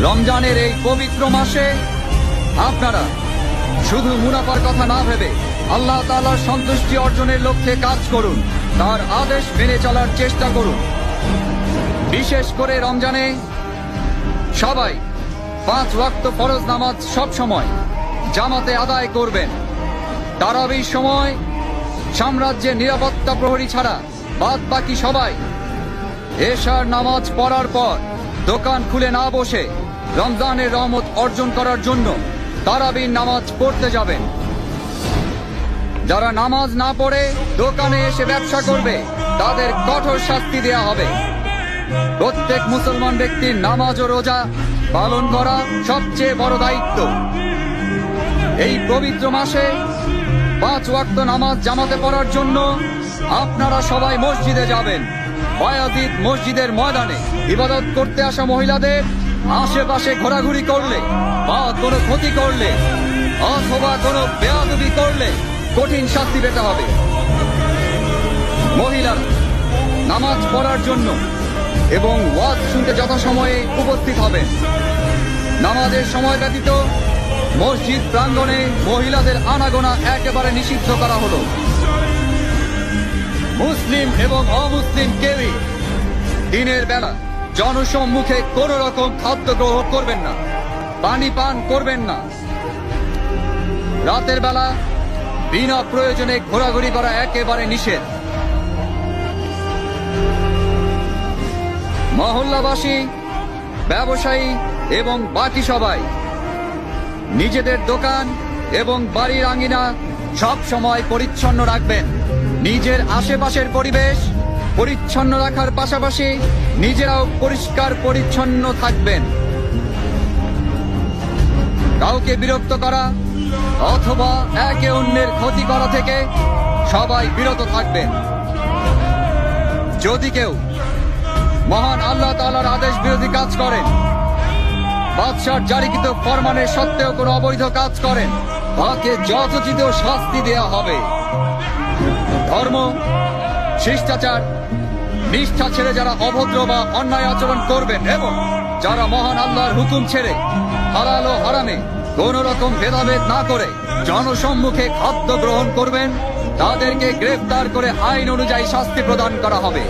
রমজানের এই পবিত্র মাসে আপনারা শুধু মুনাফার কথা না ভেবে আল্লাহ তাআলার সন্তুষ্টি অর্জনের লক্ষ্যে কাজ করুন, তার আদেশ মেনে চলার চেষ্টা করুন। বিশেষ করে রমজানে সবাই 5 ওয়াক্ত ফরজ নামাজ সব সময় জামাতে আদায় করবেন। তারাবির সময় সাম্রাজ্যের নিরাপত্তা প্রহরী ছাড়া বাদ বাকি সবাই এশার নামাজ পড়ার পর দোকান খুলে না বসে রমজানের রহমত অর্জন করার জন্য তারাবির নামাজ পড়তে যাবেন। যারা নামাজ না পড়ে দোকানে এসে ব্যবসা করবে তাদের কঠোর শাস্তি দেয়া হবে। প্রত্যেক মুসলমান ব্যক্তির নামাজ ও রোজা পালন করা সবচেয়ে বড় দায়িত্ব। এই পবিত্র মাসে 5 ওয়াক্ত নামাজ জামাতে পড়ার জন্য আপনারা সবাই মসজিদে যাবেন। বায়াজিদ মসজিদের ময়দানে ইবাদত করতে আসা মহিলাদের আশেপাশে ঘোরাঘুরি করলে বা কোনো ক্ষতি করলে অথবা কোনো বেয়াদবি করলে কঠিন শাস্তি পেতে হবে। মহিলারা নামাজ পড়ার জন্য এবং ওয়াজ শুনতে যথাসময়ে উপস্থিত হবেন। নামাজের সময় ব্যতীত মসজিদ প্রাঙ্গণে মহিলাদের আনাগোনা একেবারে নিষিদ্ধ করা হলো। মুসলিম এবং অমুসলিম কেউই দিনের বেলা জনসম্মুখে কোন রকম খাদ্য গ্রহণ করবেন না, পানি পান করবেন না। রাতের বেলা বিনা প্রয়োজনে ঘোরাঘুরি করা একেবারে নিষেধ। মহল্লাবাসী, ব্যবসায়ী এবং বাকি সবাই নিজেদের দোকান এবং বাড়ির আঙিনা সব সময় পরিচ্ছন্ন রাখবেন। নিজের আশেপাশের পরিবেশ পরিচ্ছন্ন রাখার পাশাপাশি নিজেরাও পরিষ্কার পরিচ্ছন্ন থাকবেন। কাউকে বিরক্ত করা অথবা একে অন্যের ক্ষতি করা থেকে সবাই বিরত থাকবেন। যদি কেউ মহান আল্লাহ তাআলার আদেশ বিরোধী কাজ করেন, বাদশার জারিকৃত ফরমানের সত্ত্বেও কোনো অবৈধ কাজ করেন, তাকে যথোচিত শাস্তি দেয়া হবে। ধর্ম, শিষ্টাচার, নিষ্ঠা ছেড়ে যারা অভদ্র বা অন্যায় আচরণ করবেন এবং যারা মহান আল্লাহর হুকুম ছেড়ে হালাল ও হারামে কোন রকম ভেদাভেদ না করে জনসম্মুখে খাদ্য গ্রহণ করবেন, তাদেরকে গ্রেফতার করে আইন অনুযায়ী শাস্তি প্রদান করা হবে।